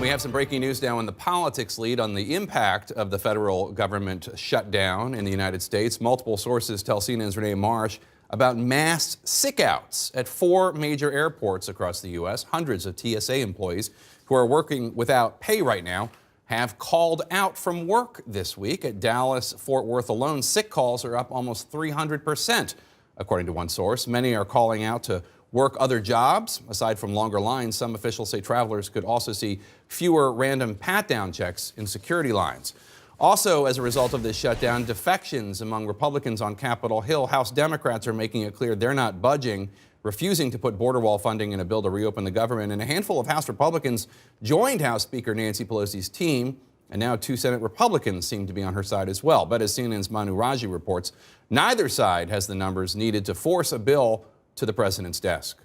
And we have some breaking news now in the politics lead on the impact of the federal government shutdown in the United States. Multiple sources tell CNN's Renee Marsh about mass sick-outs at 4 major airports across the U.S. Hundreds of TSA employees who are working without pay right now have called out from work this week. At Dallas, Fort Worth alone, sick calls are up almost 300%, according to one source. Many are calling out to work other jobs. Aside from longer lines, some officials say travelers could also see fewer random pat-down checks in security lines. Also, as a result of this shutdown, defections among Republicans on Capitol Hill. House Democrats are making it clear they're not budging, refusing to put border wall funding in a bill to reopen the government. And a handful of House Republicans joined House Speaker Nancy Pelosi's team, and now 2 Senate Republicans seem to be on her side as well. But as CNN's Manu Raji reports, neither side has the numbers needed to force a bill to the president's desk.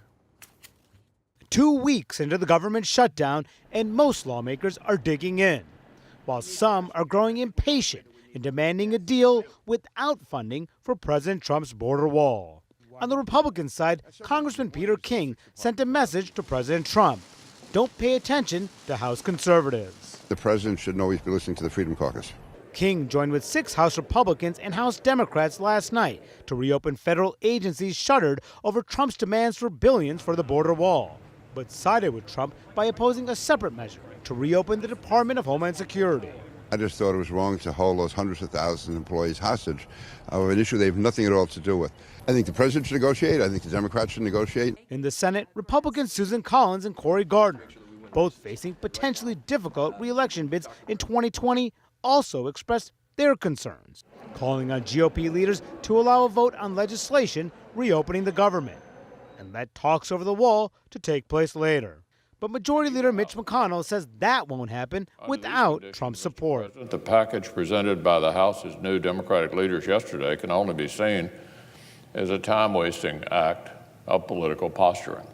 2 weeks into the government shutdown, and most lawmakers are digging in, while some are growing impatient and demanding a deal without funding for President Trump's border wall. On the Republican side, Congressman Peter King sent a message to President Trump: don't pay attention to House conservatives. The president should always be listening to the Freedom Caucus. King joined with 6 House Republicans and House Democrats last night to reopen federal agencies shuttered over Trump's demands for billions for the border wall, but sided with Trump by opposing a separate measure to reopen the Department of Homeland Security. I just thought it was wrong to hold those hundreds of thousands of employees hostage over an issue they have nothing at all to do with. I think the president should negotiate. I think the Democrats should negotiate. In the Senate, Republicans Susan Collins and Cory Gardner, both facing potentially difficult re-election bids in 2020, also expressed their concerns, calling on GOP leaders to allow a vote on legislation reopening the government and let talks over the wall to take place later. But Majority Leader Mitch McConnell says that won't happen without Trump's support. The package presented by the House's new Democratic leaders yesterday can only be seen as a time-wasting act of political posturing.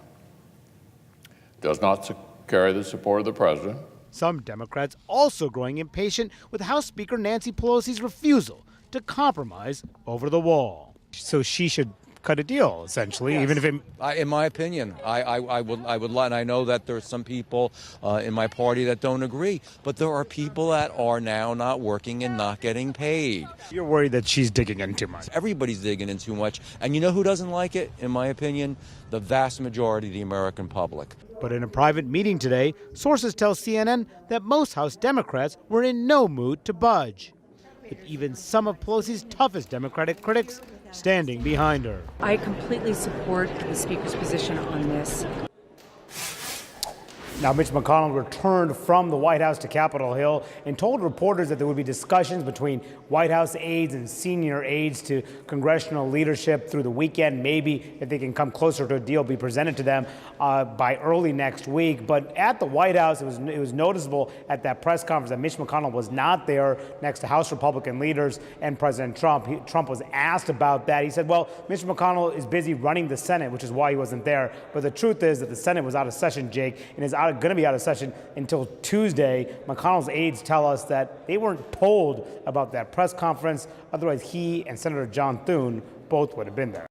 It does not carry the support of the president. Some Democrats also growing impatient with House Speaker Nancy Pelosi's refusal to compromise over the wall. So she should cut a deal, essentially, yes. Even if it... in my opinion, I would let, and I know that there's some people in my party that don't agree, but there are people that are now not working and not getting paid. You're worried that she's digging in too much. Everybody's digging in too much, and you know who doesn't like it, in my opinion? The vast majority of the American public. But in a private meeting today, sources tell CNN that most House Democrats were in no mood to budge, with even some of Pelosi's toughest Democratic critics standing behind her. I completely support the Speaker's position on this. Now, Mitch McConnell returned from the White House to Capitol Hill and told reporters that there would be discussions between White House aides and senior aides to congressional leadership through the weekend. Maybe, if they can come closer to a deal, be presented to them by early next week. But at the White House, it was noticeable at that press conference that Mitch McConnell was not there next to House Republican leaders and President Trump. Trump was asked about that. He said, well, Mitch McConnell is busy running the Senate, which is why he wasn't there. But the truth is that the Senate was out of session, Jake, and is going to be out of session until Tuesday. McConnell's aides tell us that they weren't told about that press conference. Otherwise, he and Senator John Thune both would have been there.